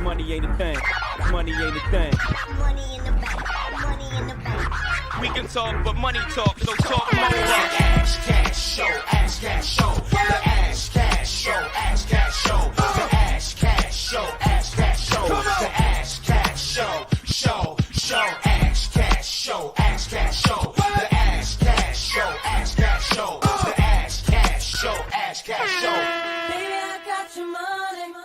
Money ain't a thing. Money ain't a thing. Money in the bank. Money in the bank. We can talk, but money talk, so talk more. Ash Cash Show, Ash Cash Show, the Ash Cash Show, Ash Cash Show, the Ash Cash Show, Ash Cash Show, the Ash Cash Show, Ash Cash Show, Ash Cash Show, the Ash Cash Show, Ash Cash Show, the Ash Cash Show, Ash Cash Show. Baby, I got your money, money.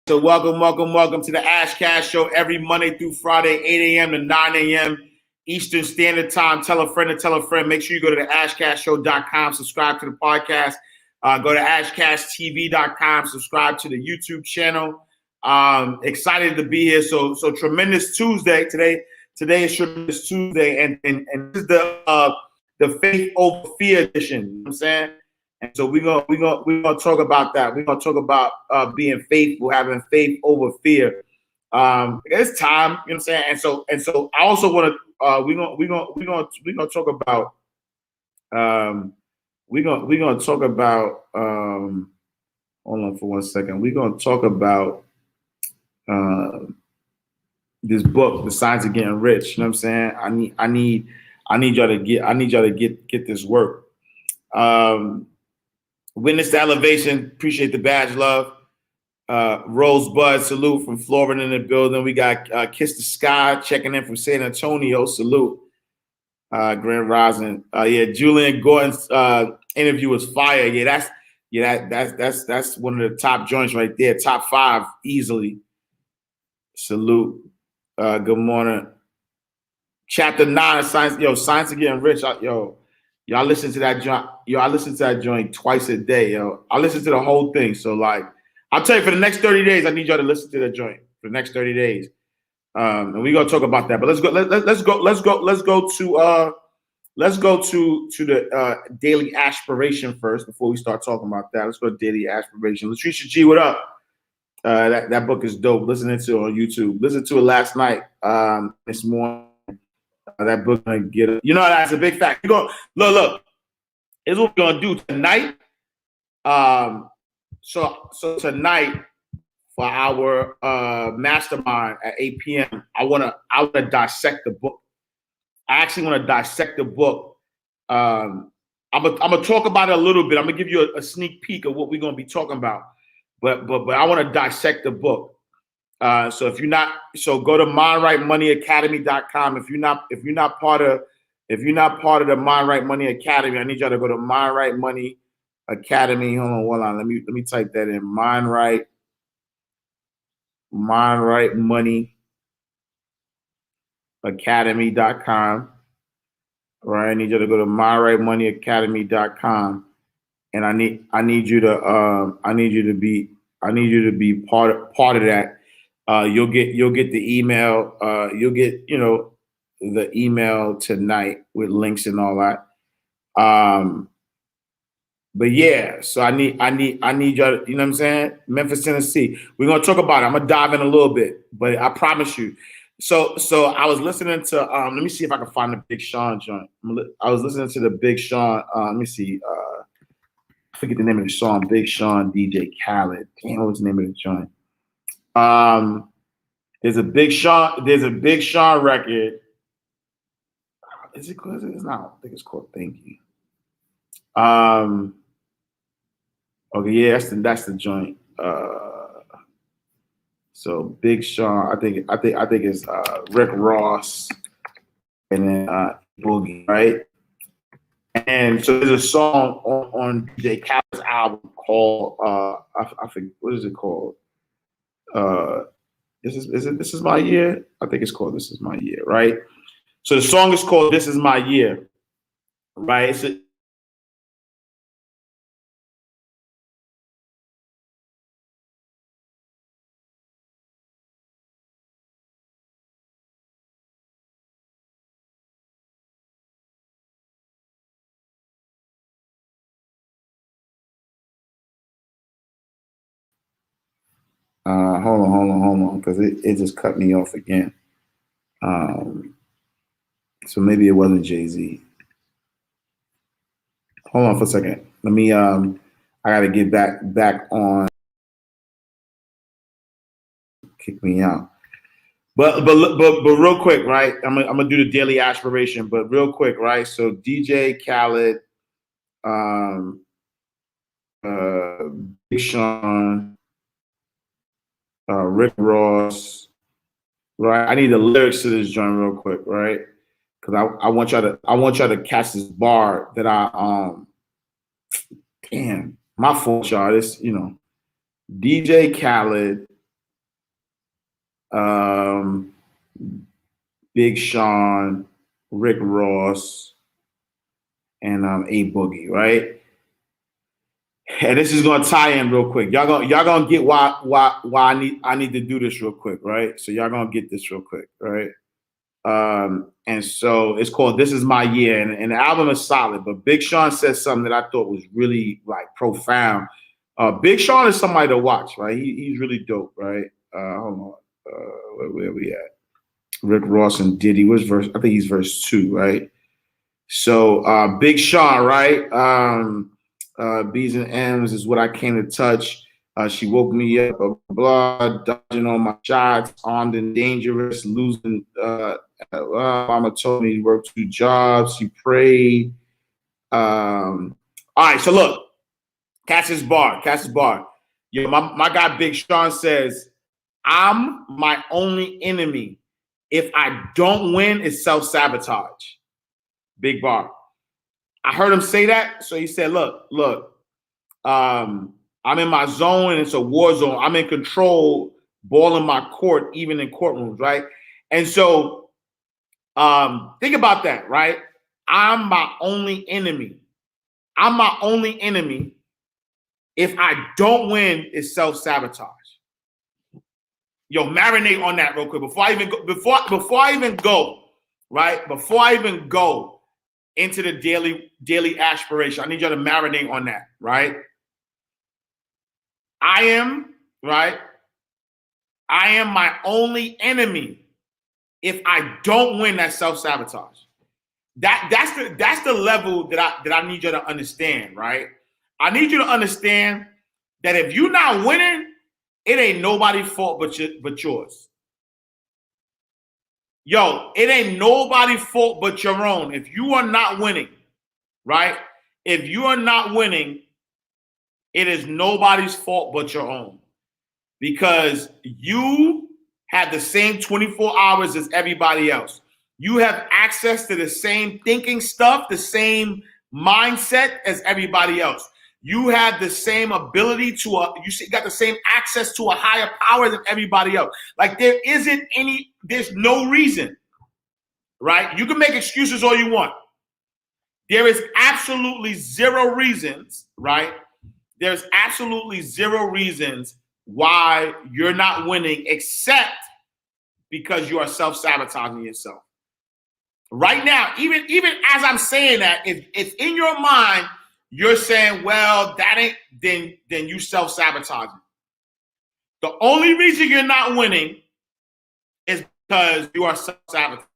So welcome to the Ash Cash Show every Monday through Friday, 8 a.m. to 9 a.m. Eastern Standard Time. Tell a friend to tell a friend. Make sure you go to the ashcashshow.com, subscribe to the podcast. Go to ashcashtv.com, subscribe to the YouTube channel. Excited to be here. So Tremendous Tuesday today. Today is Tremendous Tuesday, and this is the Faith Over Fear edition. You know what I'm saying? And so we're gonna talk about that. We're gonna talk about being faithful, having faith over fear. It's time, you know what I'm saying? And so I also want to we're gonna talk about we're gonna talk about hold on for 1 second. We're gonna talk about this book, The Science of Getting Rich. You know what I'm saying? I need y'all to get this work. Witness to Elevation, appreciate the badge, love. Rosebud, salute from Florida in the building. We got Kiss the Sky checking in from San Antonio, salute. Grand Rising. Julian Gordon's interview was fire. That's one of the top joints right there, top 5 easily. Salute. Good morning. Chapter 9 of Science of Getting Rich. Y'all listen to that joint. I listen to that joint twice a day, yo. I listen to the whole thing. So like, I'll tell you, for the next 30 days, I need y'all to listen to that joint for the next 30 days. And we're gonna talk about that. But let's go to the daily aspiration first before we start talking about that. Let's go to daily aspiration. Latricia G, what up? That book is dope. Listening to it on YouTube. Listened to it last night. This morning. That book gonna get it. You know, that's a big fact. You go look. Here's what we're gonna do tonight. So tonight for our mastermind at 8 p.m. I wanna dissect the book. I actually want to dissect the book. I'm gonna talk about it a little bit. I'm gonna give you a sneak peek of what we're gonna be talking about. But I want to dissect the book. So go to mindrightmoneyacademy.com. If you're not part of the Mind Right Money Academy, I need y'all to go to Mind Right Money Academy. Hold on. Let me type that in. Mind Right Money Academy.com. All right, I need you to go to mindrightmoneyacademy.com, and I need you to be part of that. You'll get the email. You'll get the email tonight with links and all that. But yeah, so I need y'all. You know what I'm saying? Memphis, Tennessee. We're gonna talk about it. I'm gonna dive in a little bit, but I promise you. So I was listening to. Let me see if I can find the Big Sean joint. I was listening to the Big Sean. Let me see. I forget the name of the song. Big Sean, DJ Khaled. Damn, what was the name of the joint? There's a Big Sean record. Is it called? It's not. I think it's called Thank You. Okay, yeah, that's the joint. So Big Sean, I think it's Rick Ross and then Boogie, right? And so there's a song on DJ Khaled's album called I forget, what is it called? This is my year. I think it's called This Is My Year, right? So the song is called This Is My Year, right? Hold on, because it just cut me off again. So maybe it wasn't Jay-Z. Hold on for a second. Let me I gotta get back on. kick me out. But real quick, right? I'm gonna do the daily aspiration, but real quick, right? So DJ Khaled, Big Sean, Rick Ross, right? I need the lyrics to this joint real quick, right? Because I want y'all to catch this bar that damn, my fault, y'all. This, DJ Khaled, Big Sean, Rick Ross, and A Boogie, right? And this is gonna tie in real quick. Y'all gonna get why I need to do this real quick, right? So y'all gonna get this real quick, right? And so it's called "This Is My Year," and the album is solid. But Big Sean said something that I thought was really like profound. Big Sean is somebody to watch, right? He's really dope, right? Hold on, where we at? Rick Ross and Diddy. Where's verse? I think he's verse 2, right? So Big Sean, right? B's and M's is what I came to touch. She woke me up, blah, dodging all my shots, armed and dangerous, losing. Mama told me to work 2 jobs. She prayed. All right, so look, Cassius Bar. Yo, my guy Big Sean says, "I'm my only enemy. If I don't win, it's self-sabotage." Big bar. I heard him say that, so he said, look, I'm in my zone and it's a war zone. I'm in control, ball in my court, even in courtrooms, right? And so think about that, right? I'm my only enemy. I'm my only enemy. If I don't win, it's self-sabotage. Yo, marinate on that real quick before I even go, right? Before I even go into the daily aspiration, I need you to marinate on that, right? I am my only enemy. If I don't win, that's self-sabotage. That's the level that I need you to understand, right? I need you to understand that if you're not winning, it ain't nobody's fault but yours. Yo, it ain't nobody's fault but your own. If you are not winning, right? If you are not winning, it is nobody's fault but your own. Because you have the same 24 hours as everybody else. You have access to the same thinking stuff, the same mindset as everybody else. You have the same ability you got the same access to a higher power than everybody else. Like there's no reason, right? You can make excuses all you want. There is absolutely zero reasons, right? There's absolutely zero reasons why you're not winning except because you are self-sabotaging yourself. Right now, even as I'm saying that, if in your mind, you're saying, well, that ain't, then you self-sabotaging. The only reason you're not winning is because you are self-sabotaging.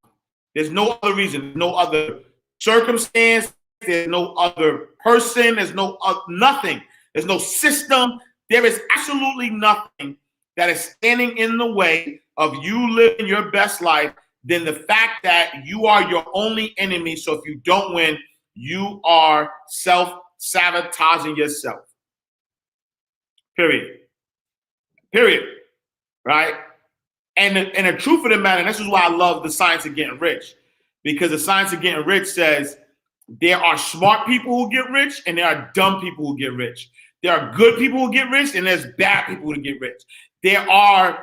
There's no other reason, no other circumstance, there's no other person, there's no nothing. There's no system. There is absolutely nothing that is standing in the way of you living your best life than the fact that you are your only enemy. So if you don't win, you are self-sabotaging yourself. Period. Right? And the truth of the matter, and this is why I love the science of getting rich. Because the science of getting rich says there are smart people who get rich and there are dumb people who get rich. There are good people who get rich and there's bad people who get rich. There are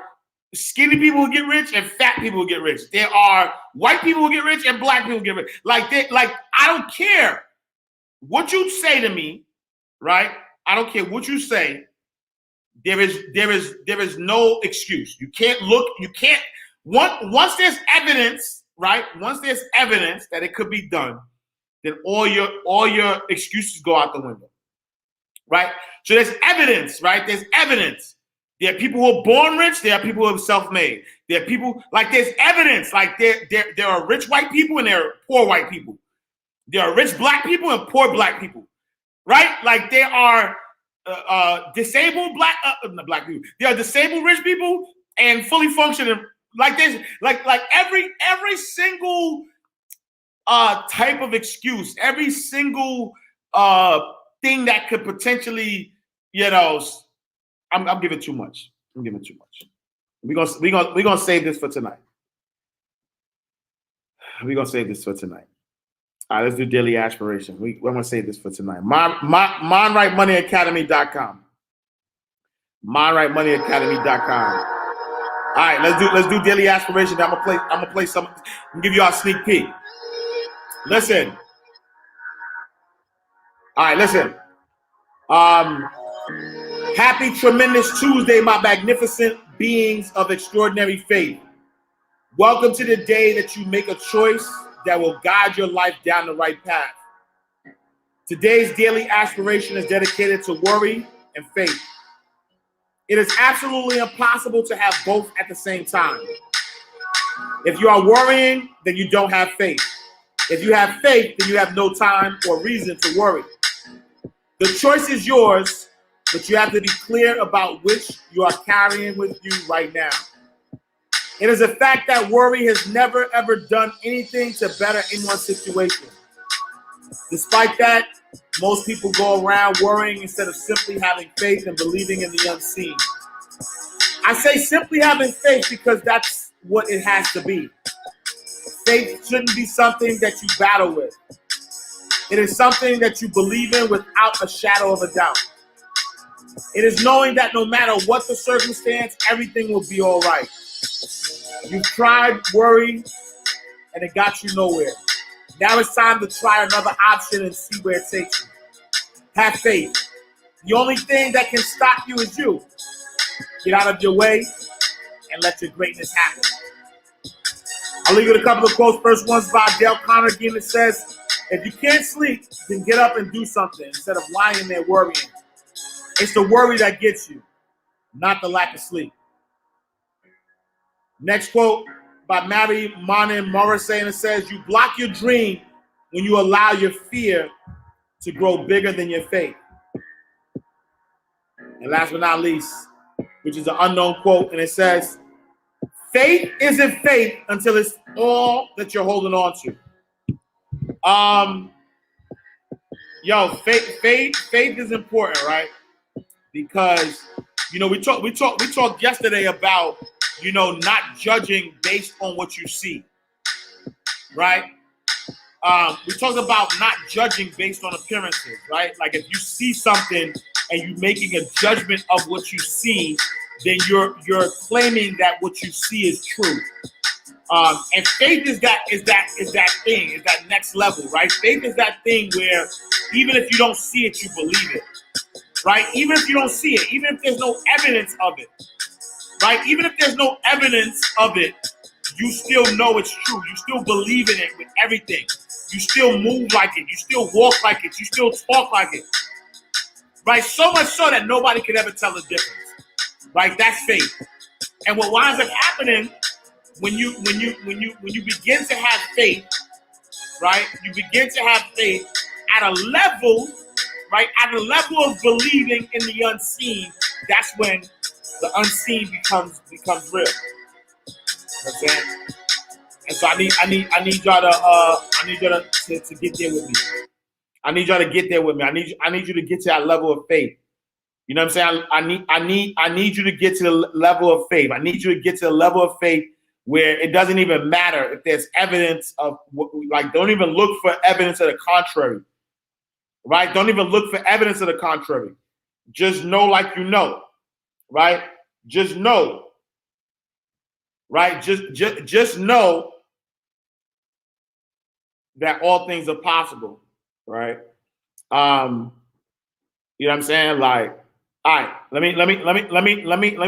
skinny people who get rich and fat people who get rich. There are white people who get rich and black people who get rich. Like I don't care what you say to me, right? I don't care what you say. There is no excuse. You can't look. You can't. Once there's evidence, right? Once there's evidence that it could be done, then all your excuses go out the window, right? So there's evidence, right? There's evidence. There are people who are born rich. There are people who are self-made. There are people like there's evidence. Like there are rich white people and there are poor white people. There are rich black people and poor black people, right? Like there are disabled black people. There are disabled rich people and fully functioning like this, like every single type of excuse, every single thing that could potentially, I'm giving too much. I'm giving too much. We're gonna save this for tonight. We're gonna save this for tonight. All right, let's do daily aspiration. We're gonna save this for tonight. MindRightMoneyAcademy.com. MindRightMoneyAcademy.com. All right, let's do daily aspiration. I'm gonna play some and give you all a sneak peek. Listen. All right, listen. Happy tremendous Tuesday, my magnificent beings of extraordinary faith. Welcome to the day that you make a choice that will guide your life down the right path. Today's daily aspiration is dedicated to worry and faith. It is absolutely impossible to have both at the same time. If you are worrying, then you don't have faith. If you have faith, then you have no time or reason to worry. The choice is yours, but you have to be clear about which you are carrying with you right now. It is a fact that worry has never, ever done anything to better anyone's situation. Despite that, most people go around worrying instead of simply having faith and believing in the unseen. I say simply having faith because that's what it has to be. Faith shouldn't be something that you battle with. It is something that you believe in without a shadow of a doubt. It is knowing that no matter what the circumstance, everything will be all right. You've tried worry, and it got you nowhere. Now it's time to try another option and see where it takes you. Have faith. The only thing that can stop you is you. Get out of your way and let your greatness happen. I'll leave you with a couple of quotes. First one's by Dale Carnegie, and it says, if you can't sleep, then get up and do something instead of lying there worrying. It's the worry that gets you, not the lack of sleep. Next quote by Mary Monin Morrissey, and it says, you block your dream when you allow your fear to grow bigger than your faith. And last but not least, which is an unknown quote, and it says, faith isn't faith until it's all that you're holding on to. Faith is important, right? Because we talked yesterday about not judging based on what you see, right? We talked about not judging based on appearances, right? Like if you see something and you're making a judgment of what you see, then you're claiming that what you see is true. And faith is that next level, right? Faith is that thing where even if you don't see it, you believe it, right? Even if you don't see it, even if there's no evidence of it, right? Even if there's no evidence of it, you still know it's true. You still believe in it with everything. You still move like it. You still walk like it. You still talk like it, right? So much so that nobody could ever tell the difference, right? That's faith. And what winds up happening when you begin to have faith, right? You begin to have faith at a level, right? At a level of believing in the unseen. That's when the unseen becomes real. You know what I'm saying? And so I need y'all to get there with me. I need y'all to get there with me. I need you to get to that level of faith. You know what I'm saying? I need you to get to the level of faith. I need you to get to the level of faith where it doesn't even matter if there's evidence of, like, don't even look for evidence of the contrary, right? Don't even look for evidence of the contrary. Just know like you know, right? Just know, right? Just know that all things are possible, right? You know what I'm saying? Like, all right, let me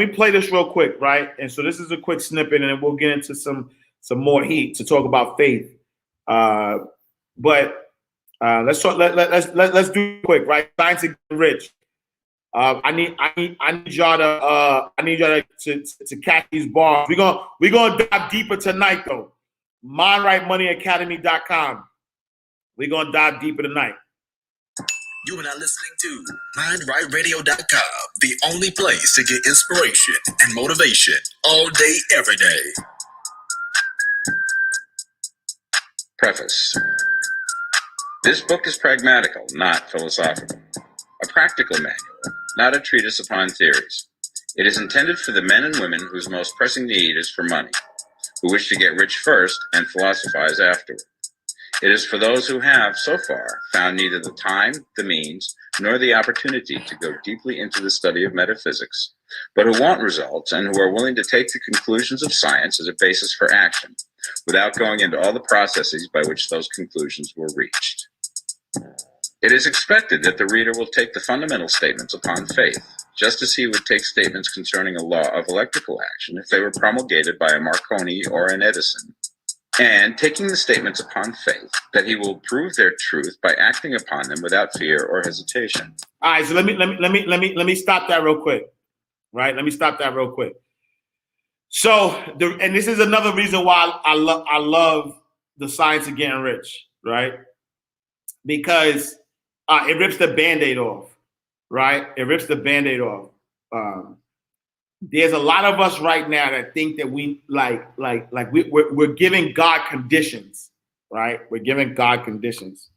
play this real quick, right? And so this is a quick snippet, and then we'll get into some more heat to talk about faith. But let's talk. Let's do it quick, right? Science to get rich. I need y'all to catch these bars. We're gonna dive deeper tonight, though. MindRightMoneyAcademy.com. We're gonna dive deeper tonight. You are now listening to MindRightRadio.com, the only place to get inspiration and motivation all day, every day. Preface. This book is pragmatical, not philosophical. A practical manual, not a treatise upon theories. It is intended for the men and women whose most pressing need is for money, who wish to get rich first and philosophize afterward. It is for those who have, so far, found neither the time, the means, nor the opportunity to go deeply into the study of metaphysics, but who want results and who are willing to take the conclusions of science as a basis for action, without going into all the processes by which those conclusions were reached. It is expected that the reader will take the fundamental statements upon faith, just as he would take statements concerning a law of electrical action if they were promulgated by a Marconi or an Edison, and taking the statements upon faith that he will prove their truth by acting upon them without fear or hesitation. All right, so let me stop that real quick. Right? Let me stop that real quick. So, and this is another reason why I love the science of getting rich, right? Because it rips the Band-Aid off, right? It rips the Band-Aid off. There's a lot of us right now that think that we we're giving God conditions, right? We're giving God conditions,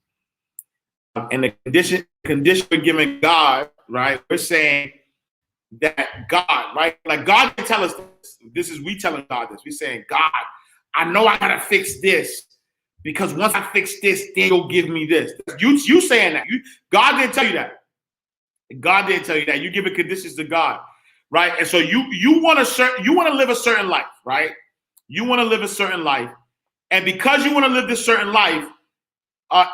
and the condition we're giving God, right? We're saying that God, right? Like God can tell us this. This is we telling God this. We're saying, God, I know I gotta fix this because once I fix this, then you'll give me this. You saying that? God didn't tell you that. God didn't tell you that. You giving conditions to God. Right, and so you want to live a certain life, right? You want to live a certain life, and because you want to live this certain life,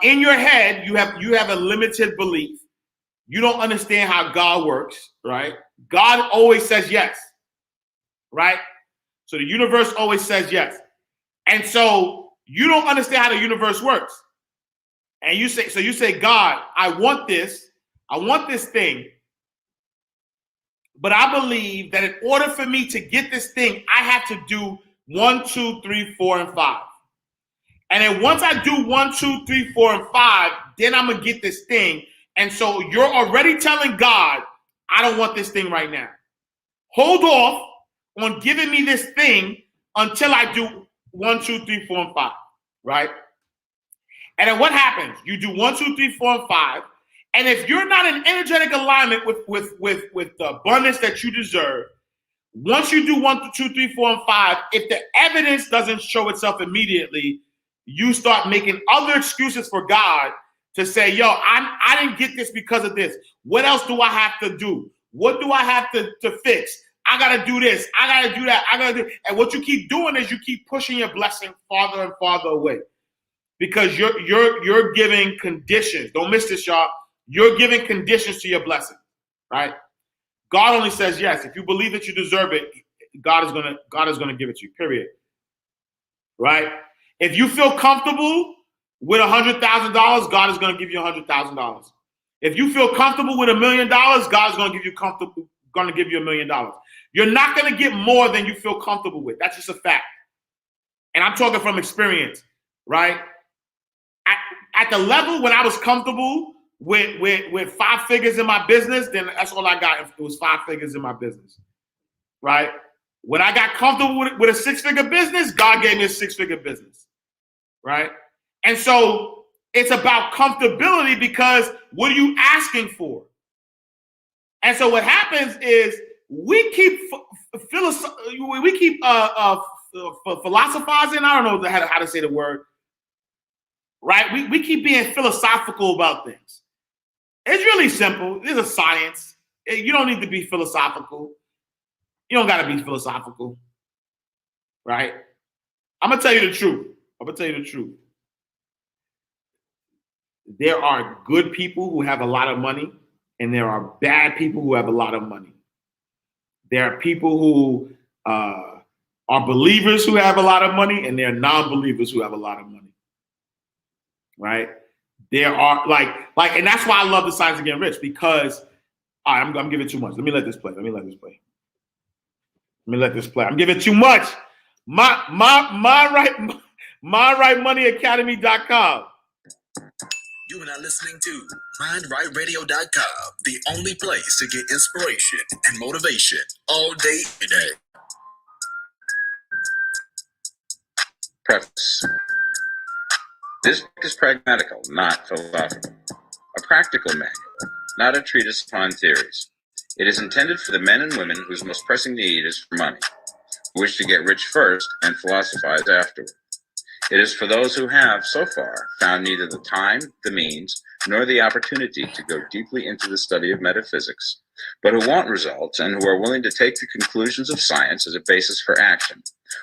in your head you have a limited belief. You don't understand how God works, right? God always says yes, right? So the universe always says yes, and so you don't understand how the universe works, and you say, God, I want this thing. But I believe that in order for me to get this thing, I have to do 1, 2, 3, 4, and 5. And then once I do 1, 2, 3, 4, and 5, then I'm going to get this thing. And so you're already telling God, I don't want this thing right now. Hold off on giving me this thing until I do 1, 2, 3, 4, and 5, right? And then what happens? You do 1, 2, 3, 4, and 5. And if you're not in energetic alignment with the abundance that you deserve, once you do 1, 2, 3, 4, and 5, if the evidence doesn't show itself immediately, you start making other excuses for God to say, yo, I didn't get this because of this. What else do I have to do? What do I have to fix? I got to do this. I got to do that. I got to do. And what you keep doing is you keep pushing your blessing farther and farther away because you're giving conditions. Don't miss this, y'all. You're giving conditions to your blessing, right? God only says yes. If you believe that you deserve it, God is gonna give it to you, period. Right? If you feel comfortable with $100,000, God is gonna give you $100,000. If you feel comfortable with $1 million, God is gonna give you $1 million. You're not gonna get more than you feel comfortable with. That's just a fact. And I'm talking from experience, right? At the level when I was comfortable with 5 figures in my business, then that's all I got. It was 5 figures in my business, right? When I got comfortable with a 6-figure business, God gave me a 6-figure business, right? And so it's about comfortability because what are you asking for? And so what happens is we keep philosophizing. I don't know how to say the word, right? We keep being philosophical about things. It's really simple. It's a science. You don't need to be philosophical. You don't got to be philosophical, right? I'm going to tell you the truth. There are good people who have a lot of money, and there are bad people who have a lot of money. There are people who are believers who have a lot of money, and there are non-believers who have a lot of money, right? There are and that's why I love the science of getting rich because I'm giving too much. Let me let this play. I'm giving too much. MyRightMoneyAcademy.com. You are now listening to MindRightRadio.com, the only place to get inspiration and motivation all day, every day. Preface. This book is pragmatical, not philosophical. A practical manual, not a treatise upon theories. It is intended for the men and women whose most pressing need is for money, who wish to get rich first and philosophize afterward. It is for those who have, so far, found neither the time, the means, nor the opportunity to go deeply into the study of metaphysics, but who want results and who are willing to take the conclusions of science as a basis for action,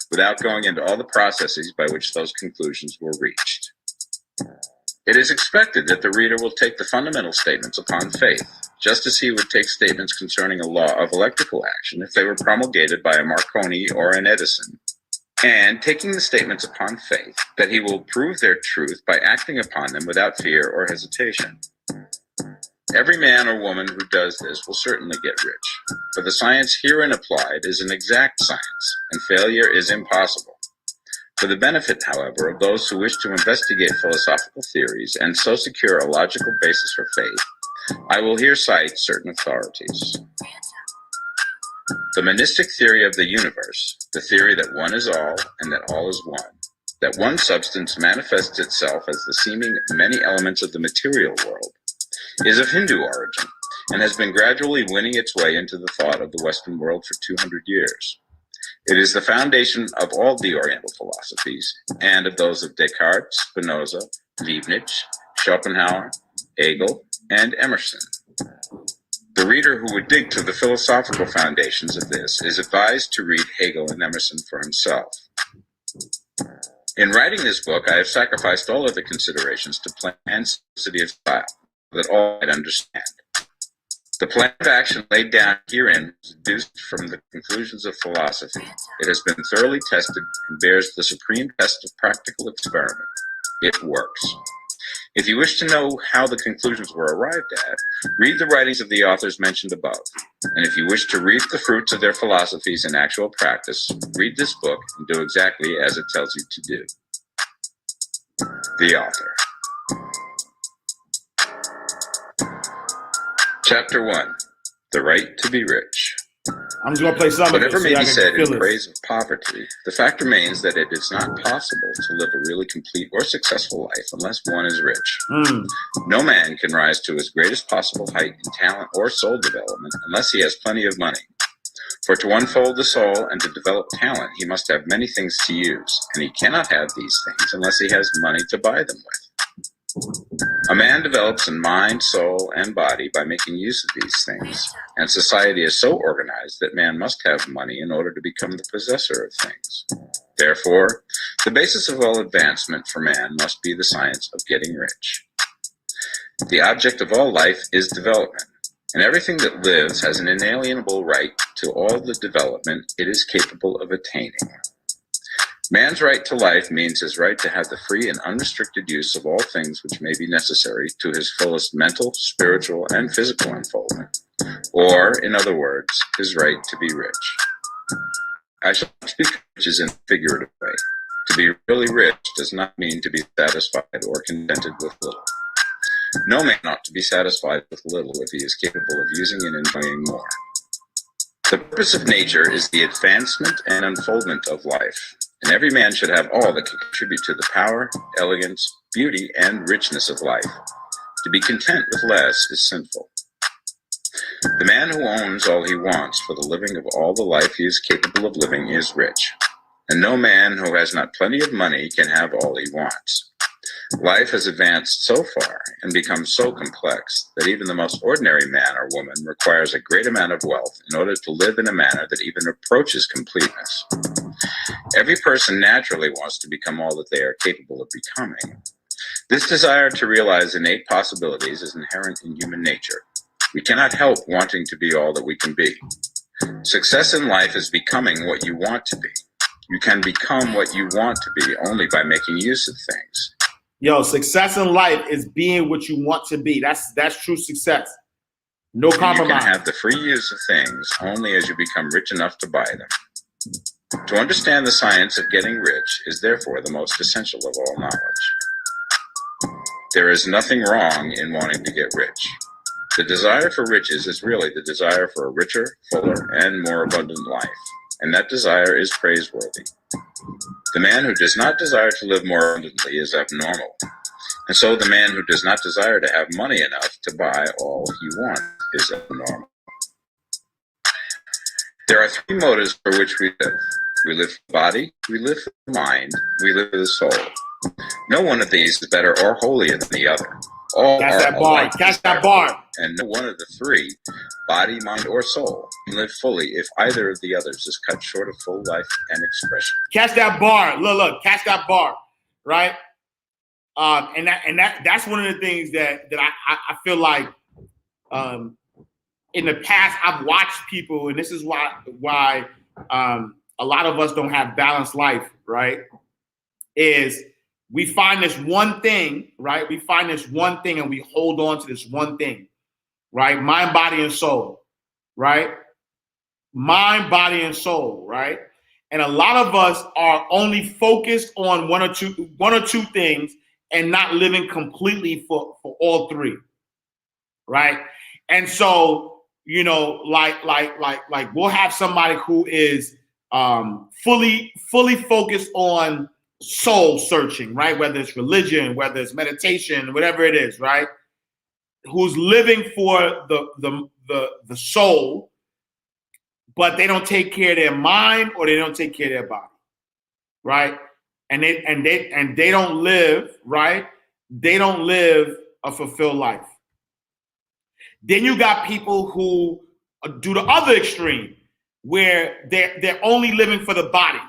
without going into all the processes by which those conclusions were reached. It is expected that the reader will take the fundamental statements upon faith, just as he would take statements concerning a law of electrical action if they were promulgated by a Marconi or an Edison, and taking the statements upon faith that he will prove their truth by acting upon them without fear or hesitation. Every man or woman who does this will certainly get rich, for the science herein applied is an exact science, and failure is impossible. For the benefit, however, of those who wish to investigate philosophical theories and so secure a logical basis for faith, I will here cite certain authorities. The monistic theory of the universe, the theory that one is all and that all is one, that one substance manifests itself as the seeming many elements of the material world, is of Hindu origin and has been gradually winning its way into the thought of the Western world for 200 years. It is the foundation of all the Oriental philosophies and of those of Descartes, Spinoza, Leibniz, Schopenhauer, Hegel, and Emerson. The reader who would dig to the philosophical foundations of this is advised to read Hegel and Emerson for himself. In writing this book, I have sacrificed all other considerations to plan and simplicity of style, that all might understand. The plan of action laid down herein is deduced from the conclusions of philosophy. It has been thoroughly tested and bears the supreme test of practical experiment. It works. If you wish to know how the conclusions were arrived at, read the writings of the authors mentioned above. And if you wish to reap the fruits of their philosophies in actual practice, read this book and do exactly as it tells you to do. The author. Chapter 1. The Right to be Rich. I'm just gonna play some of it. Whatever so may y'all be can said feel in it. praise of poverty, the fact remains that it is not possible to live a really complete or successful life unless one is rich. No man can rise to his greatest possible height in talent or soul development unless he has plenty of money. For to unfold the soul and to develop talent, he must have many things to use, and he cannot have these things unless he has money to buy them with. A man develops in mind, soul, and body by making use of these things, and society is so organized that man must have money in order to become the possessor of things. Therefore, the basis of all advancement for man must be the science of getting rich. The object of all life is development, and everything that lives has an inalienable right to all the development it is capable of attaining. Man's right to life means his right to have the free and unrestricted use of all things which may be necessary to his fullest mental, spiritual, and physical unfoldment, or, in other words, his right to be rich. I shall speak of riches in a figurative way. To be really rich does not mean to be satisfied or contented with little. No man ought to be satisfied with little if he is capable of using and enjoying more. The purpose of nature is the advancement and unfoldment of life, and every man should have all that can contribute to the power, elegance, beauty, and richness of life. To be content with less is sinful. The man who owns all he wants for the living of all the life he is capable of living is rich, and no man who has not plenty of money can have all he wants. Life has advanced so far and become so complex that even the most ordinary man or woman requires a great amount of wealth in order to live in a manner that even approaches completeness. Every person naturally wants to become all that they are capable of becoming. This desire to realize innate possibilities is inherent in human nature. We cannot help wanting to be all that we can be. Success in life is becoming what you want to be. You can become what you want to be only by making use of things. Yo, success in life is being what you want to be. That's true success. No compromise. You can have the free use of things only as you become rich enough to buy them. To understand the science of getting rich is therefore the most essential of all knowledge. There is nothing wrong in wanting to get rich. The desire for riches is really the desire for a richer, fuller, and more abundant life, and that desire is praiseworthy. The man who does not desire to live more abundantly is abnormal, and so the man who does not desire to have money enough to buy all he wants is abnormal. There are three motives for which we live. We live for the body, we live for the mind, we live for the soul. No one of these is better or holier than the other. All Catch are that bar. alike Catch that bar. and no one of the three, body, mind, or soul, can live fully if either of the others is cut short of full life and expression. Catch that bar. Look, catch that bar, right? And that's one of the things that I feel like in the past I've watched people, and this is why a lot of us don't have balanced life, right? Is we find this one thing, right? We find this one thing and we hold on to this one thing, right? Mind, body, and soul, right? Mind, body, and soul, right? And a lot of us are only focused on one or two things and not living completely for all three, right? And so, you know, like we'll have somebody who is fully focused on soul searching, right? Whether it's religion, whether it's meditation, whatever it is, right? Who's living for the soul, but they don't take care of their mind or they don't take care of their body, right? And they don't live, right? They don't live a fulfilled life. Then you got people who do the other extreme, where they're only living for the body,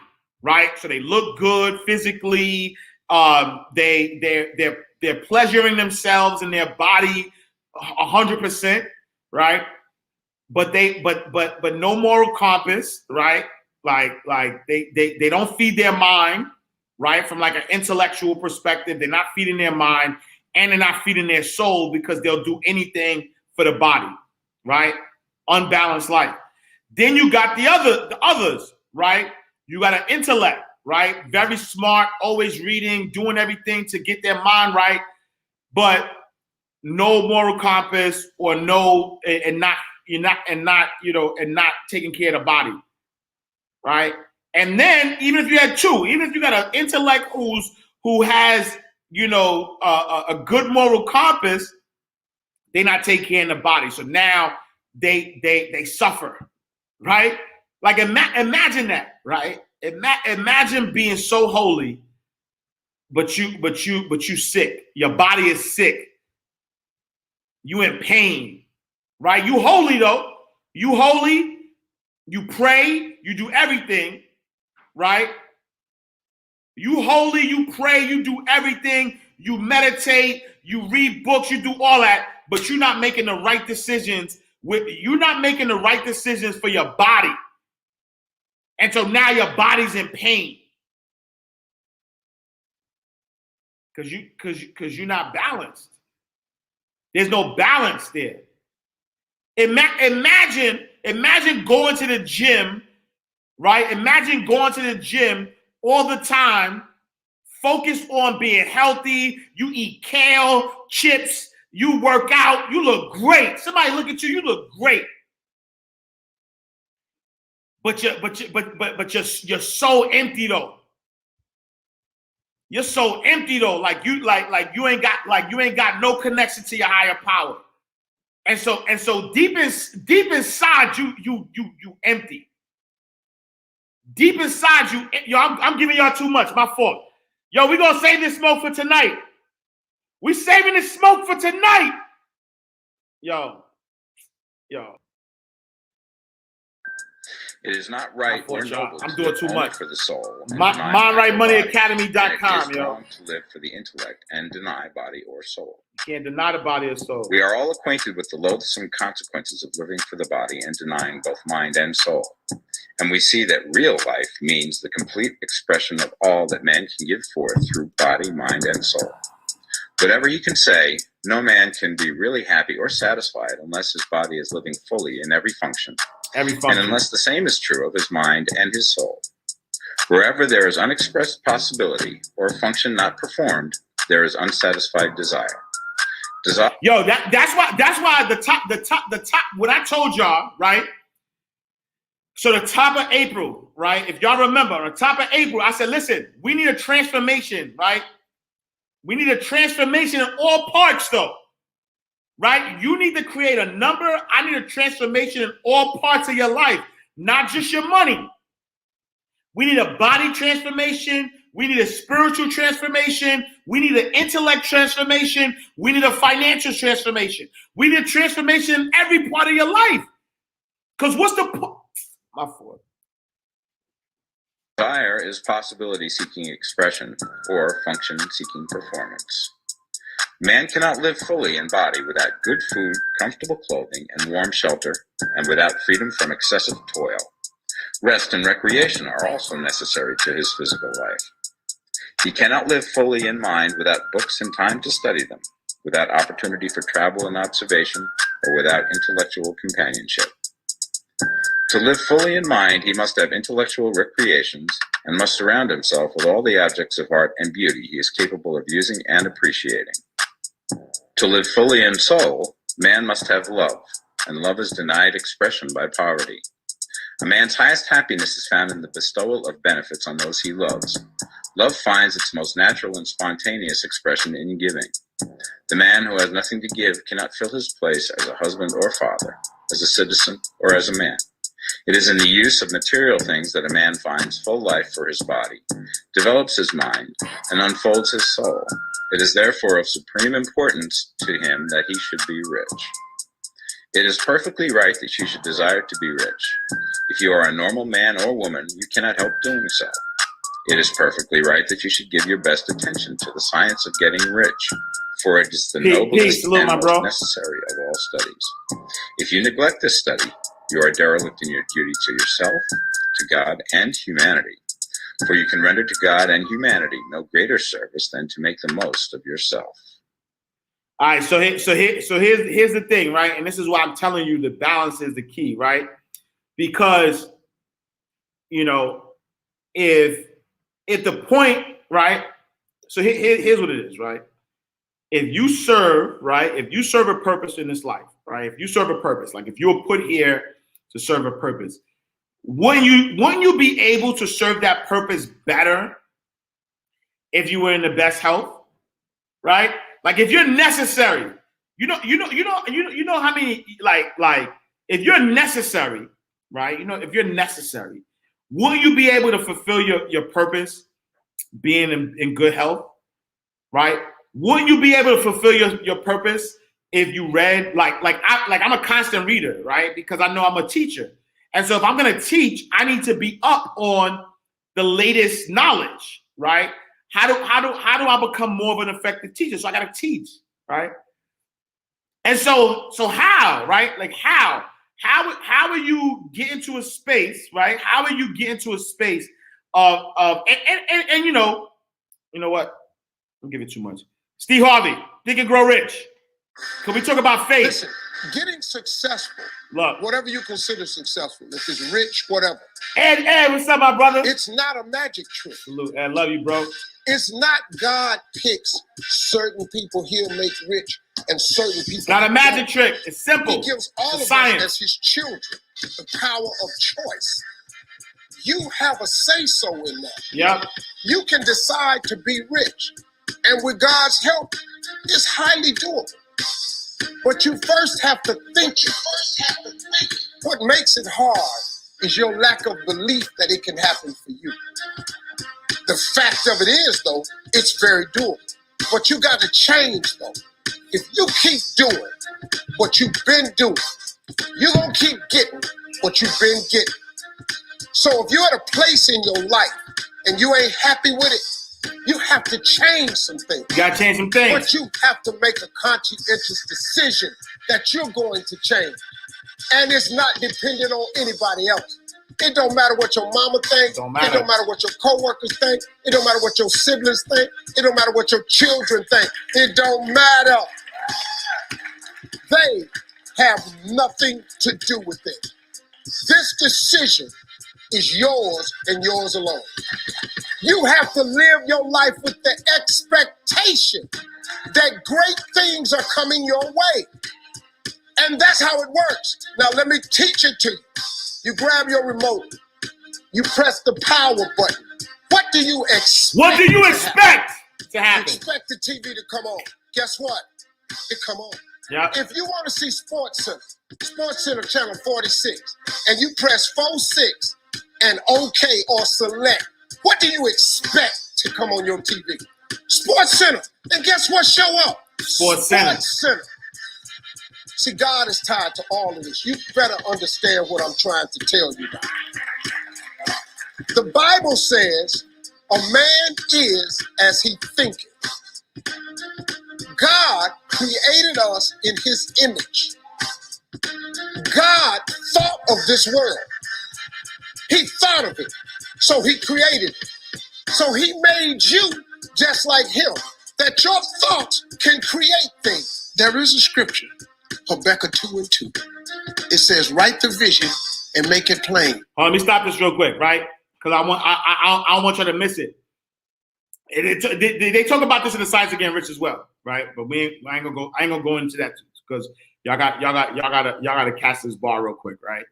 right? So they look good physically. They're pleasuring themselves in their body 100%, right? But no moral compass, right? Like they don't feed their mind, right? From like an intellectual perspective, they're not feeding their mind and they're not feeding their soul because they'll do anything for the body, right? Unbalanced life. Then you got the others, right? You got an intellect, right? Very smart, always reading, doing everything to get their mind right, but no moral compass or not taking care of the body, right? And then even if you had two, even if you got an intellect who has a good moral compass, they not take care of the body. So now they suffer, right? Like imagine that, right? Imagine being so holy, but you sick. Your body is sick. You in pain, right? You holy though. You holy. You pray. You do everything, right? You holy. You pray. You do everything. You meditate. You read books. You do all that, but you're not making the right decisions. You're not making the right decisions for your body. And so now your body's in pain because you're not balanced. There's no balance there. Imagine going to the gym, right? Imagine going to the gym all the time, focused on being healthy. You eat kale, chips, you work out, you look great. Somebody look at you, you look great. But you're so empty though. You're so empty though. Like you ain't got no connection to your higher power. And so deep inside you empty. Deep inside you, yo, I'm giving y'all too much. My fault. Yo, we gonna save this smoke for tonight. We saving this smoke for tonight. Yo. It is not right or noble I'm to doing live too only much. for the soul. MindRightMoneyAcademy.com, It is yo. wrong to live for the intellect and deny body or soul. You can't deny the body or soul. We are all acquainted with the loathsome consequences of living for the body and denying both mind and soul. And we see that real life means the complete expression of all that man can give forth through body, mind, and soul. Whatever you can say, no man can be really happy or satisfied unless his body is living fully in every function. And unless the same is true of his mind and his soul. Wherever there is unexpressed possibility or function not performed, there is unsatisfied desire. Yo, that's why the top. What I told y'all, right? So the top of April, right? If y'all remember, on the top of April, I said, listen, we need a transformation, right? We need a transformation in all parts, though, right? You need to create a number. I need a transformation in all parts of your life, not just your money. We need a body transformation. We need a spiritual transformation. We need an intellect transformation. We need a financial transformation. We need a transformation in every part of your life. Because what's the... My fault. Desire is possibility-seeking expression or function-seeking performance. Man cannot live fully in body without good food, comfortable clothing, and warm shelter, and without freedom from excessive toil. Rest and recreation are also necessary to his physical life. He cannot live fully in mind without books and time to study them, without opportunity for travel and observation, or without intellectual companionship. To live fully in mind, he must have intellectual recreations and must surround himself with all the objects of art and beauty he is capable of using and appreciating. To live fully in soul, man must have love, and love is denied expression by poverty. A man's highest happiness is found in the bestowal of benefits on those he loves. Love finds its most natural and spontaneous expression in giving. The man who has nothing to give cannot fill his place as a husband or father, as a citizen or as a man. It is in the use of material things that a man finds full life for his body, develops his mind, and unfolds his soul. It is therefore of supreme importance to him that he should be rich. It is perfectly right that you should desire to be rich. If you are a normal man or woman, you cannot help doing so. It is perfectly right that you should give your best attention to the science of getting rich, for it is the noblest and most necessary of all studies. If you neglect this study, you are derelict in your duty to yourself, to God, and humanity. For you can render to God and humanity no greater service than to make the most of yourself. All right, so here's the thing, right? And this is why I'm telling you the balance is the key, right? Because, you know, if the point, right? So here's what it is, right? If you serve, right? If you serve a purpose in this life, right? If you serve a purpose, like if you were put here to serve a purpose, wouldn't you be able to serve that purpose better if you were in the best health, right? Like if you're necessary, you know how many like if you're necessary, right? You know, if you're necessary, will you be able to fulfill your purpose being in good health, right? Wouldn't you be able to fulfill your purpose if you read I'm a constant reader, right? Because I know I'm a teacher. And so if I'm going to teach, I need to be up on the latest knowledge, right? How do I become more of an effective teacher? So I got to teach, right? And so how, right? Like how will you get into a space, right? How will you get into a space of and you know what? Don't give it too much. Steve Harvey, Think and Grow Rich. Can we talk about faith? Listen, getting successful, look, whatever you consider successful, if it's rich, whatever. Ed, what's up, my brother? It's not a magic trick. Salute, Ed, love you, bro. It's not God picks certain people he'll make rich and certain people. It's not a magic trick. It's simple. He gives all of science. us as his children the power of choice. You have a say-so in that. Yep. You can decide to be rich. And with God's help, it's highly doable. But you first have to think it. What makes it hard is your lack of belief that it can happen for you. The fact of it is, though, it's very doable. But you got to change, though. If you keep doing what you've been doing, you're going to keep getting what you've been getting. So if you're at a place in your life and you ain't happy with it, you have to change some things. You got to change some things. But you have to make a conscientious decision that you're going to change. And it's not dependent on anybody else. It don't matter what your mama thinks. It don't matter what your coworkers think. It don't matter what your siblings think. It don't matter what your children think. It don't matter. They have nothing to do with it. This decision is yours and yours alone. You have to live your life with the expectation that great things are coming your way. And that's how it works. Now, let me teach it to you. You grab your remote. You press the power button. What do you expect? What do you expect to You happen? expect the TV to come on. Guess what? It come on. Yeah. If you want to see Sports Center channel 46, and you press 46 and OK or select, what do you expect to come on your TV? Sports Center. And guess what show up? Sports Center. See, God is tied to all of this. You better understand what I'm trying to tell you about. The Bible says, a man is as he thinketh. God created us in his image. God thought of this world. He thought of it. So he created it. So he made you just like him, that your thoughts can create things. There is a scripture, Habakkuk 2:2. It says, write the vision and make it plain. Let me stop this real quick, right? Because I don't want you to miss it. They talk about this in the Science Again Rich as well, right? But I ain't gonna go into that because y'all gotta cast this bar real quick, right?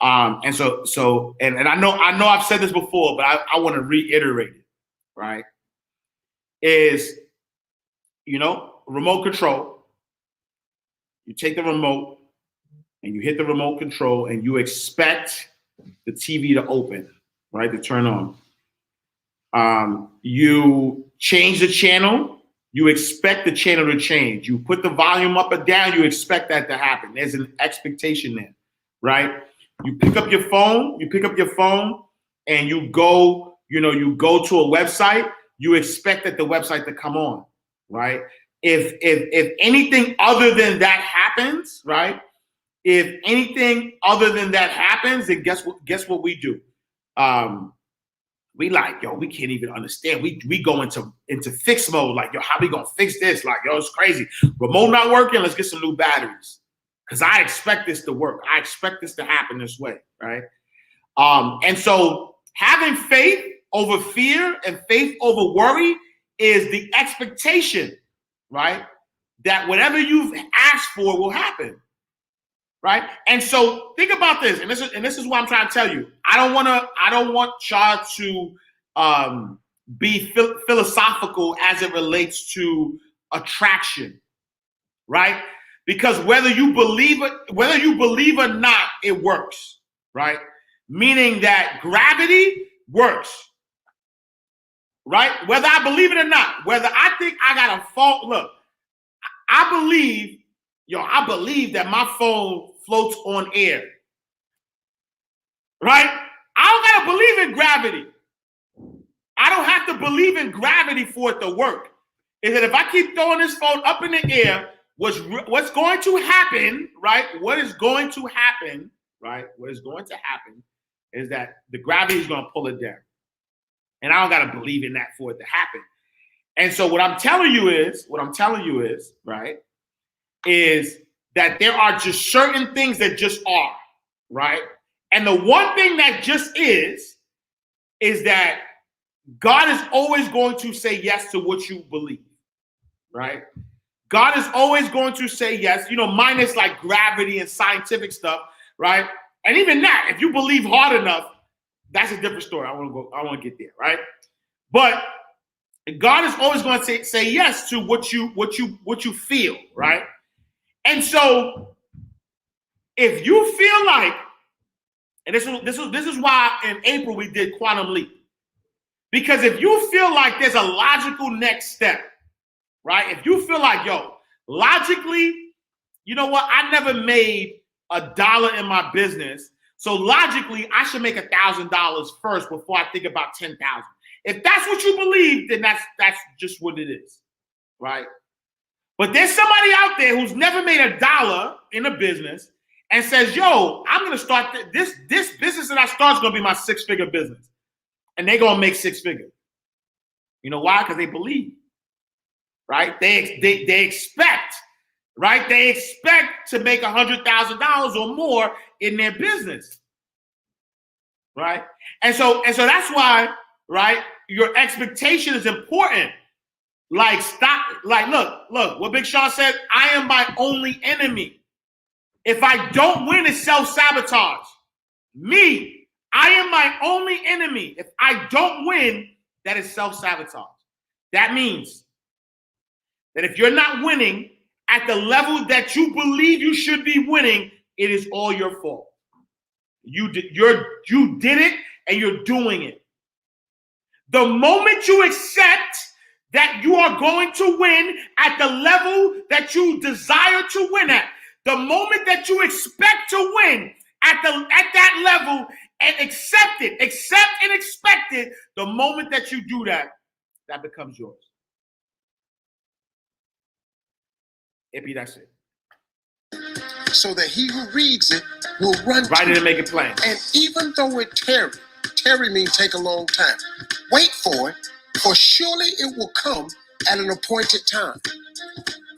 And so I know I've said this before, but I want to reiterate it, right? Is, remote control. You take the remote and you hit the remote control and you expect the TV to open, right? To turn on. You change the channel, you expect the channel to change. You put the volume up or down, you expect that to happen. There's an expectation there, right? You pick up your phone and you go to a website, you expect that the website to come on, right? If anything other than that happens, right? If anything other than that happens, then guess what we do? We like, we can't even understand. We go into fix mode, like, how we gonna fix this? Like, it's crazy. Remote not working, let's get some new batteries. Because I expect this to work. I expect this to happen this way, right? And so having faith over fear and faith over worry is the expectation, right? That whatever you've asked for will happen, right? And so think about this, and this is what I'm trying to tell you. I don't want y'all to be philosophical as it relates to attraction, right? Because whether you believe or not, it works, right? Meaning that gravity works, right? Whether I believe it or not, whether I think I got a fault. Look, I believe that my phone floats on air, right? I don't gotta believe in gravity. I don't have to believe in gravity for it to work. Is that if I keep throwing this phone up in the air, what's going to happen, right? What is going to happen is that the gravity is going to pull it down. And I don't got to believe in that for it to happen. And so what I'm telling you is, right, is that there are just certain things that just are, right? And the one thing that just is that God is always going to say yes to what you believe, right? God is always going to say yes, minus like gravity and scientific stuff, right? And even that, if you believe hard enough, that's a different story. I want to get there, right? But God is always going to say yes to what you feel, right? And so if you feel like, and this is why in April we did Quantum Leap. Because if you feel like there's a logical next step, right? If you feel like, logically, you know what? I never made $1 in my business. So logically, I should make $1,000 first before I think about 10,000. If that's what you believe, then that's just what it is, right? But there's somebody out there who's never made $1 in a business and says, I'm going to start this business that I start is going to be my 6-figure business. And they're going to make 6 figures. You know why? Because they believe, right? They expect, right? They expect to make $100,000 or more in their business, right? And so that's why, right, your expectation is important. Like, stop, like, look, what Big Sean said, I am my only enemy. If I don't win, it's self-sabotage. Me, I am my only enemy. If I don't win, that is self-sabotage. That means that if you're not winning at the level that you believe you should be winning, it is all your fault. You did it, and you're doing it. The moment you accept that you are going to win at the level that you desire to win at, the moment that you expect to win at that level and accept and expect it, the moment that you do that, that becomes yours. That's it. So that he who reads it will run Write to it and make it plain. And even though it tarry means take a long time. Wait for it, for surely it will come at an appointed time.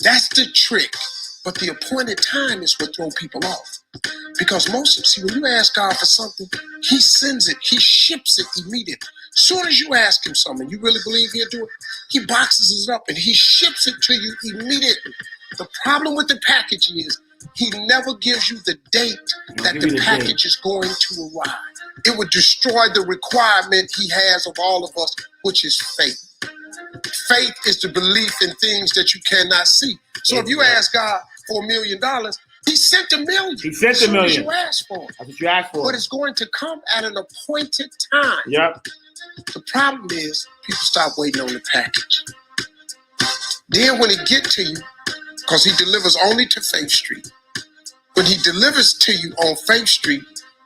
That's the trick. But the appointed time is what throws people off. Because when you ask God for something, he sends it, he ships it immediately. As soon as you ask him something, you really believe he'll do it, he boxes it up and he ships it to you immediately. The problem with the package is he never gives you the date that the package is going to arrive. It would destroy the requirement he has of all of us, which is faith. Faith is the belief in things that you cannot see. So if you ask God for $1 million, he sent $1 million. He sent $1 million. As you asked for. That's what you asked for. But it's going to come at an appointed time. Yep. The problem is people stop waiting on the package. Then when he get to you, because he delivers only to Faith Street, when he delivers to you on Faith Street,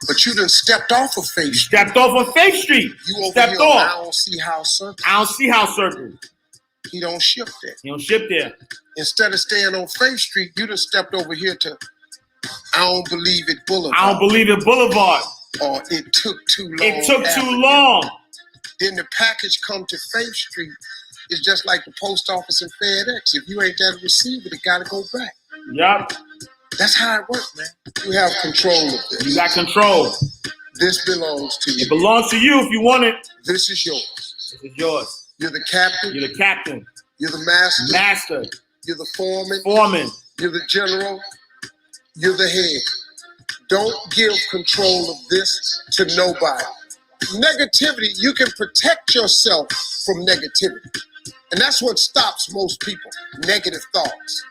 but you done stepped off of Faith Street. Stepped off on Faith Street. You over stepped here off. I don't see how circle. I don't see how circle. He don't ship there. He don't ship there. Instead of staying on Faith Street, you done stepped over here to I don't believe it Boulevard. I don't believe it Boulevard. Or it took too long. It took too long. Then the package come to Faith Street. It's just like the post office and FedEx. If you ain't there to receive it, it gotta go back. Yep. That's how it works, man. You have control of this. You got control. This belongs to you. It belongs to you if you want it. This is yours. This is yours. You're the captain. You're the captain. You're the master. Master. You're the foreman. Foreman. You're the general. You're the head. Don't give control of this to nobody. Negativity, you can protect yourself from negativity. And that's what stops most people. Negative thoughts.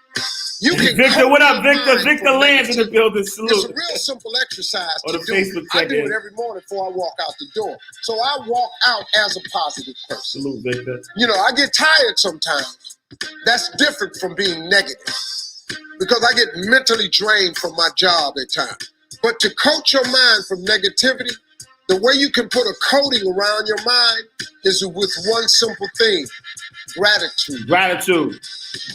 You can Victor, what up, coach your Victor? mind Victor from Lands in the negativity. building. It's a Salute. real simple exercise Or to the do. Facebook I do check-in. it every morning before I walk out the door. So I walk out as a positive person. Salute, Victor. You know, I get tired sometimes. That's different from being negative because I get mentally drained from my job at times. But to coach your mind from negativity, the way you can put a coating around your mind is with one simple thing: gratitude. Gratitude.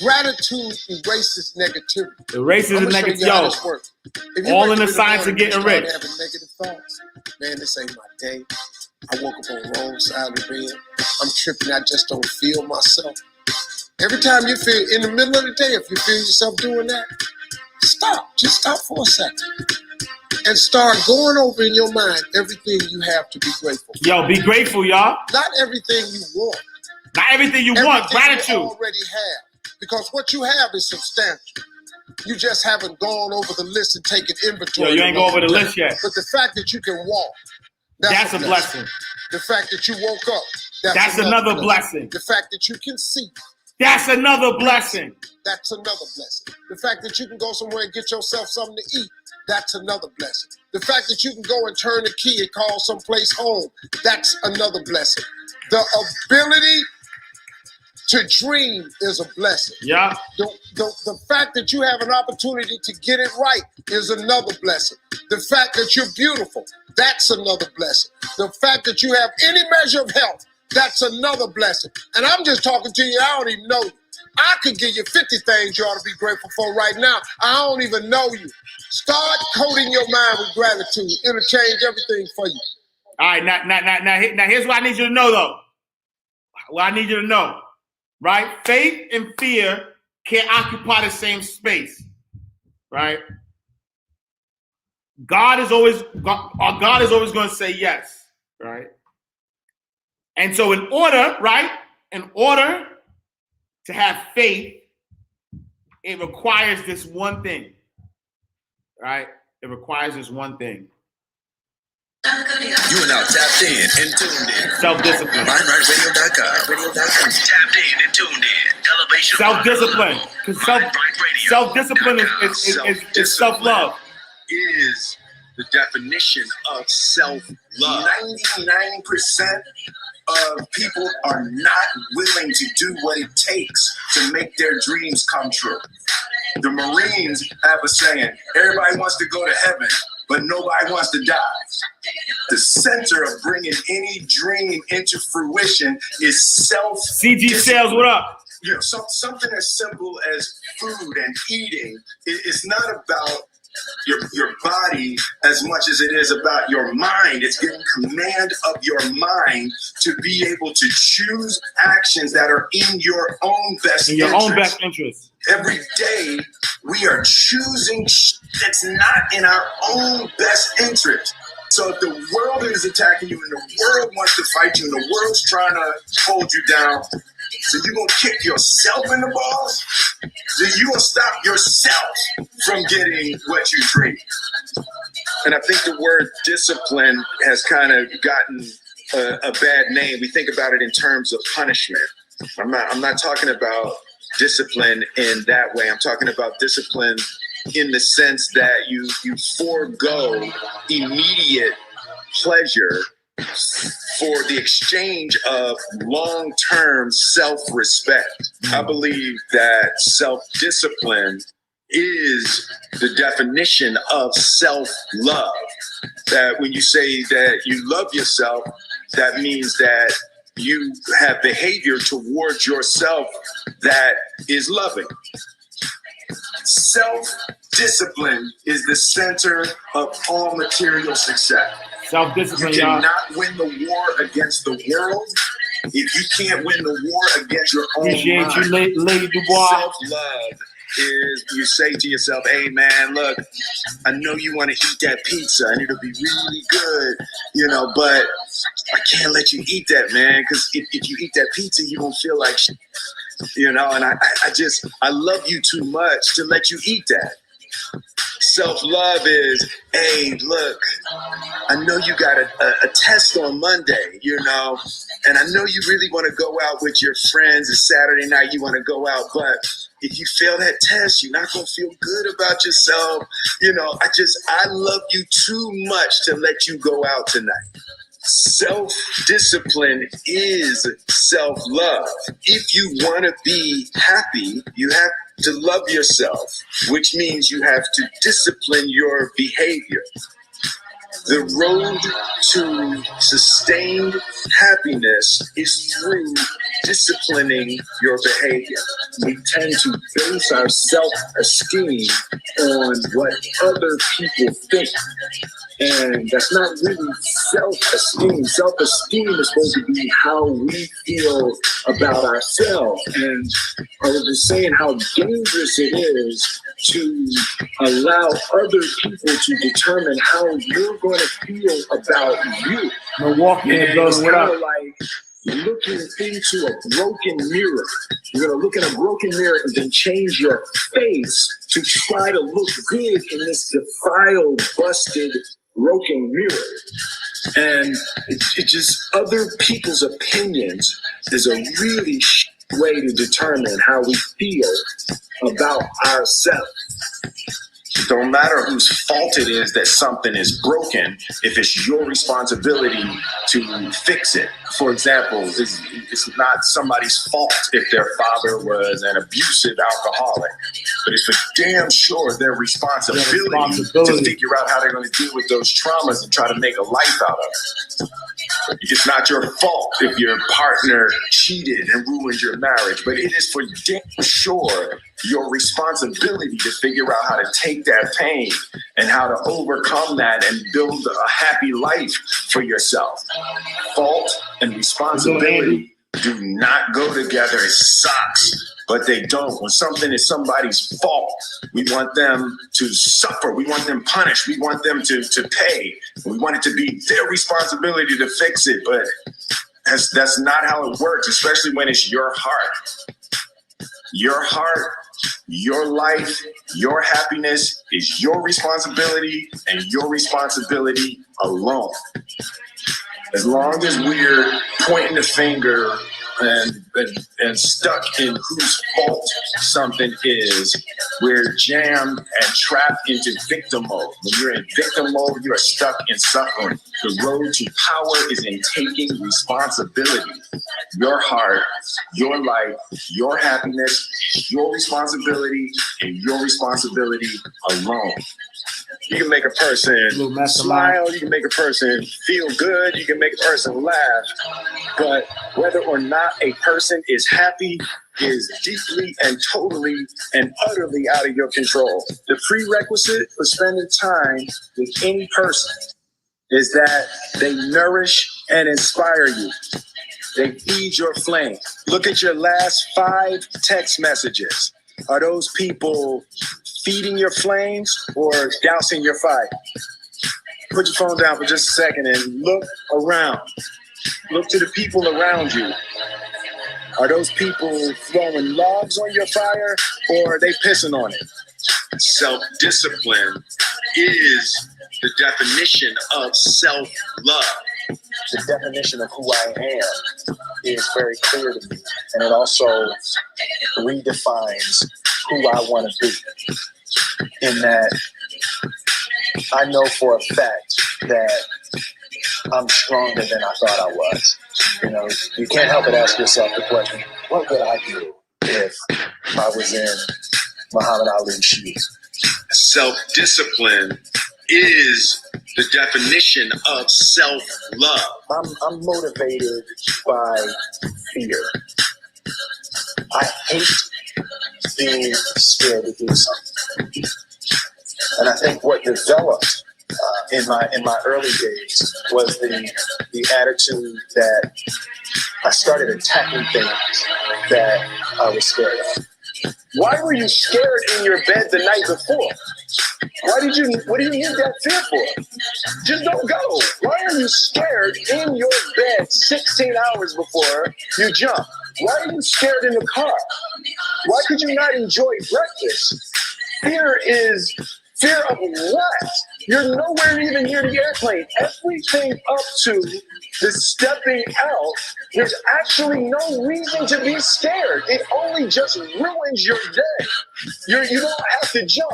Gratitude erases negativity. Erases the I'ma show negative. you how Yo, this works. If you all wake in the up science of morning and getting start rich. having negative thoughts, man, this ain't my day. I woke up on the wrong side of the bed. I'm tripping. I just don't feel myself. Every time you feel in the middle of the day, if you feel yourself doing that, stop. Just stop for a second. And start going over in your mind everything you have to be grateful for. yo, be grateful, y'all. Not everything you want. Not everything you want. Everything Gratitude. you already have. Because what you have is substantial. You just haven't gone over the list and taken inventory. Yo, you ain't go over the list yet. But the fact that you can walk, That's a blessing. The fact that you woke up, That's another blessing. The fact that you can see, That's another blessing. that's another blessing. The fact that you can go somewhere and get yourself something to eat, that's another blessing. The fact that you can go and turn the key and call someplace home, that's another blessing. The ability to dream is a blessing. Yeah. The fact that you have an opportunity to get it right is another blessing. The fact that you're beautiful, that's another blessing. The fact that you have any measure of health, that's another blessing. And I'm just talking to you, I don't even know you. I could give you 50 things you ought to be grateful for right now. I don't even know you. Start coating your mind with gratitude. It'll change everything for you. All right, now here's what I need you to know, though. What I need you to know, right? Faith and fear can't occupy the same space, right? God is always going to say yes. right? And so in order to have faith, it requires this one thing, right? It requires this one thing. You are now tapped in and tuned in. Self-discipline. MindRightRadio.com. Tapped in and tuned in. Elevation. Self-discipline. Because self-discipline is self-love. Is the definition of self-love. 99% of people are not willing to do what it takes to make their dreams come true. The Marines have a saying, everybody wants to go to heaven, but nobody wants to die. The center of bringing any dream into fruition is self. CG Sales, what up? You know, something as simple as food and eating is not about your body as much as it is about your mind. It's getting command of your mind to be able to choose actions that are in your own best interest. Every day we are choosing that's not in our own best interest. So if the world is attacking you and the world wants to fight you and the world's trying to hold you down, so you're going to kick yourself in the balls? So you're going to stop yourself from getting what you dream. And I think the word discipline has kind of gotten a bad name. We think about it in terms of punishment. I'm not talking about discipline in that way. I'm talking about discipline in the sense that you forego immediate pleasure for the exchange of long-term self-respect. I believe that self-discipline is the definition of self-love. That when you say that you love yourself, that means that you have behavior towards yourself that is loving. Self-discipline is the center of all material success. Self-discipline, you cannot win the war against the world if you can't win the war against your own mind. Appreciate you, Lady Dubois. Self-love is you say to yourself, hey man, look, I know you want to eat that pizza and it'll be really good, you know, but I can't let you eat that, man, because if you eat that pizza, you won't feel like shit, you know, and I love you too much to let you eat that. Self-love is, hey, look, I know you got a test on Monday, you know, and I know you really want to go out with your friends. It's Saturday night, you want to go out, but if you fail that test, you're not going to feel good about yourself. You know, I love you too much to let you go out tonight. Self-discipline is self-love. If you want to be happy, you have to love yourself, which means you have to discipline your behavior. The road to sustained happiness is through disciplining your behavior. We tend to base our self-esteem on what other people think. And that's not really self-esteem. Self-esteem is supposed to be how we feel about ourselves. And I was just saying how dangerous it is to allow other people to determine how you're going to feel about you. Milwaukee in the building, what up? Like looking into a broken mirror. You're going to look in a broken mirror and then change your face to try to look good in this defiled, busted, broken mirror. And it just, other people's opinions is a really way to determine how we feel about ourselves. It don't matter whose fault it is that something is broken if it's your responsibility to fix it. For example, it's not somebody's fault if their father was an abusive alcoholic, but it's for damn sure their responsibility to figure out how they're going to deal with those traumas and try to make a life out of it. It's not your fault if your partner cheated and ruined your marriage, but it is for damn sure your responsibility to figure out how to take that pain and how to overcome that and build a happy life for yourself. Fault and responsibility do not go together. It sucks, but they don't. When something is somebody's fault, we want them to suffer. We want them punished. We want them to pay. We want it to be their responsibility to fix it, but that's not how it works, especially when it's your heart. Your heart, your life, your happiness is your responsibility and your responsibility alone. As long as we're pointing the finger and stuck in whose fault something is, we're jammed and trapped into victim mode. When you're in victim mode, you are stuck in suffering. The road to power is in taking responsibility. Your heart, your life, your happiness, your responsibility, and your responsibility alone. You can make a person smile, you can make a person feel good, you can make a person laugh, but whether or not a person is happy is deeply and totally and utterly out of your control. The prerequisite for spending time with any person is that they nourish and inspire you. They feed your flame. Look at your last 5 text messages. Are those people feeding your flames or dousing your fire? Put your phone down for just a second and look around. Look to the people around you. Are those people throwing logs on your fire or are they pissing on it? Self-discipline is the definition of self-love. The definition of who I am is very clear to me, and it also redefines who I want to be. In that I know for a fact that I'm stronger than I thought I was. You know, you can't help but ask yourself the question, what would I do if I was in Muhammad Ali's shoes? Self-discipline is the definition of self-love. I'm motivated by fear. I hate being scared to do something. And I think what developed in my early days was the attitude that I started attacking things that I was scared of. Why were you scared in your bed the night before? What do you need that fear for? Just don't go. Why are you scared in your bed 16 hours before you jump? Why are you scared in the car? Why could you not enjoy breakfast? Fear is fear of what? You're nowhere even near the airplane. Everything up to the stepping out, there's actually no reason to be scared. It only just ruins your day. You don't have to jump.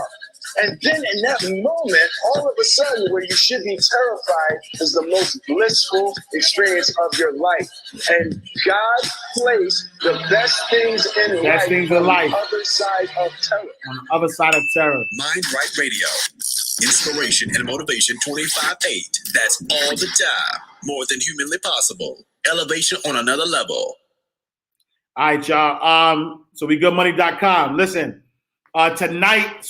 And then in that moment, all of a sudden, where you should be terrified is the most blissful experience of your life. And God placed the best things in life on the other side of terror. On the other side of terror. Mind Right Radio. Inspiration and motivation 25/8. That's all the time. More than humanly possible. Elevation on another level. All right, y'all. So WeGoodMoney.com. Listen. Tonight,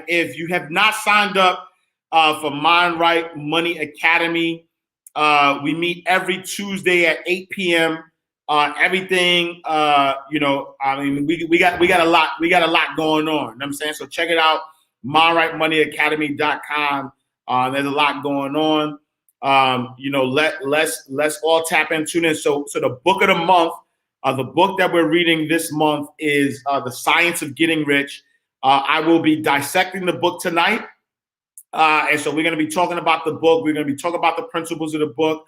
if you have not signed up for Mind Right Money Academy, we meet every Tuesday at 8 p.m. Everything, we got a lot going on. You know what I'm saying? So check it out, MindRightMoneyAcademy.com. There's a lot going on. Let's all tap in, tune in. So the book of the month. The book that we're reading this month is The Science of Getting Rich. I will be dissecting the book tonight. And so we're going to be talking about the book. We're going to be talking about the principles of the book.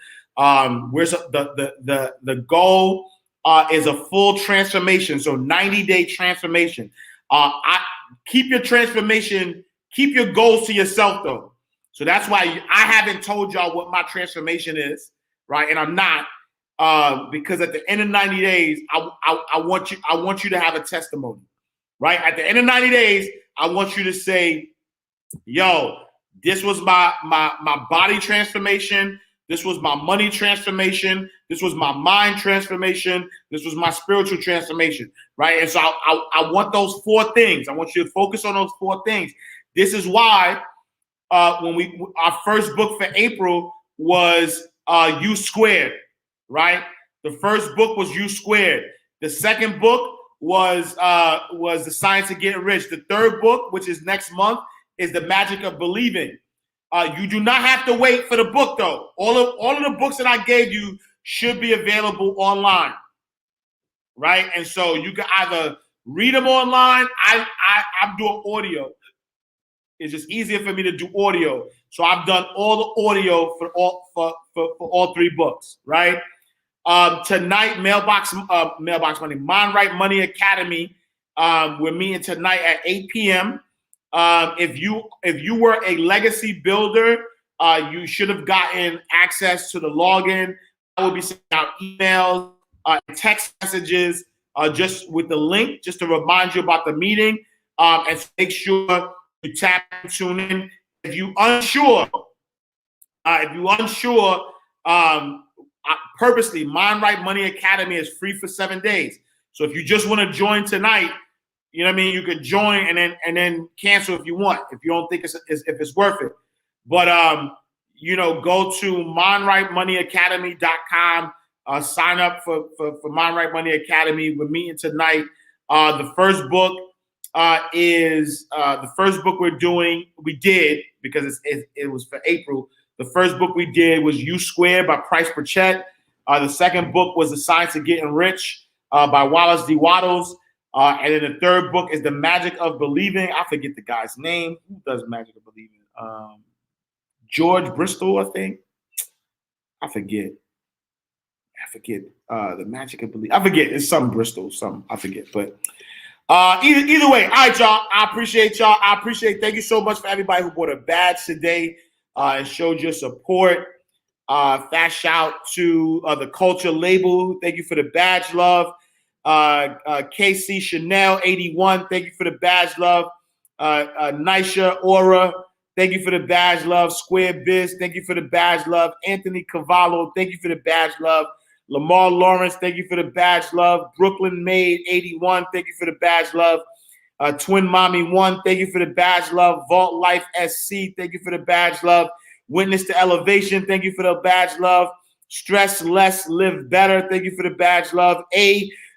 Where's the goal is a full transformation. So 90-day transformation. Keep your transformation, keep your goals to yourself, though. So that's why I haven't told y'all what my transformation is, right? And I'm not. Because at the end of 90 days, I want you to have a testimony, right? At the end of 90 days, I want you to say, yo, this was my body transformation. This was my money transformation. This was my mind transformation. This was my spiritual transformation, right? And so I want those 4 things. I want you to focus on those 4 things. This is why our first book for April was U Squared. Right? The first book was U Squared. The second book was The Science of Getting Rich. The third book, which is next month, is The Magic of Believing. You do not have to wait for the book, though. All of the books that I gave you should be available online, right? And so you can either read them online. I'm doing audio. It's just easier for me to do audio. So I've done all the audio for all three books, right? Tonight, Mailbox Money, Mind Right Money Academy. We're meeting tonight at 8 p.m. If you were a legacy builder, you should have gotten access to the login. I will be sending out emails, text messages, just with the link, just to remind you about the meeting, and make sure you tap and tune in. If you unsure, purposely, Mind Right Money Academy is free for 7 days. So if you just want to join tonight, you know what I mean, you could join and then cancel if you want, if you don't think if it's worth it. But go to mindrightmoneyacademy.com. Sign up for Mind Right Money Academy. We're meeting tonight. The first book is the first book we did because it was for April. The first book we did was U Squared by Price Pritchett. The second book was The Science of Getting Rich by Wallace D. Wattles. And then the third book is The Magic of Believing. I forget the guy's name. Who does Magic of Believing? George Bristol, I think. I forget. The Magic of Believing. I forget. It's some Bristol, some I forget. But either way, all right, y'all. I appreciate y'all. Thank you so much for everybody who bought a badge today and showed your support. Fast shout to the Culture Label. Thank you for the badge, love. KC Chanel 81, thank you for the badge, love. Nisha Aura, thank you for the badge, love. Square Biz, thank you for the badge, love. Anthony Cavallo, thank you for the badge, love. Lamar Lawrence, thank you for the badge, love. Brooklyn Maid 81, thank you for the badge, love. Twin Mommy 1, thank you for the badge, love. Vault Life SC, thank you for the badge, love. Witness to Elevation, thank you for the badge, love. Stress Less, Live Better, thank you for the badge, love.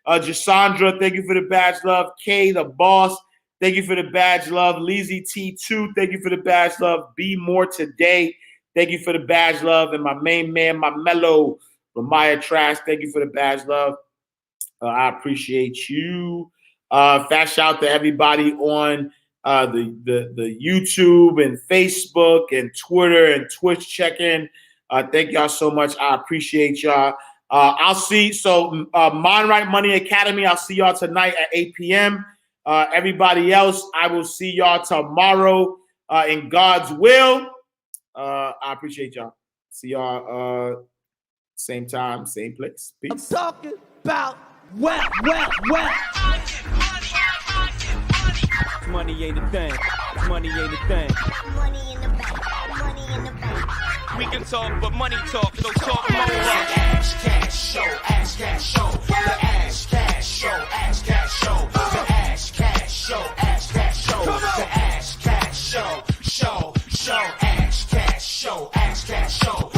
Jasandra, thank you for the badge, love. K, the Boss, thank you for the badge, love. Leezy T2, thank you for the badge, love. Be More Today, thank you for the badge, love. And my main man, my mellow, Ramaya Trash, thank you for the badge, love. I appreciate you. Fast shout to everybody on the YouTube and Facebook and Twitter and Twitch check-in. Thank y'all so much. I appreciate y'all. I'll see. So Mind Right Money Academy, I'll see y'all tonight at 8 p.m. Everybody else, I will see y'all tomorrow in God's will. I appreciate y'all. See y'all same time, same place. Peace. I'm talking about wealth. Money ain't a thing. Money ain't a thing. Money in the bank. Money in the bank. We can talk, but money talk, so talk more. Ash Cash Show, Ash Cash Show, the Ash Cash Show, Ash Cash Show, the Ash Cash Show, Ash Cash Show, the Ash Cash Show, Ash Cash Show, Ash Cash Show.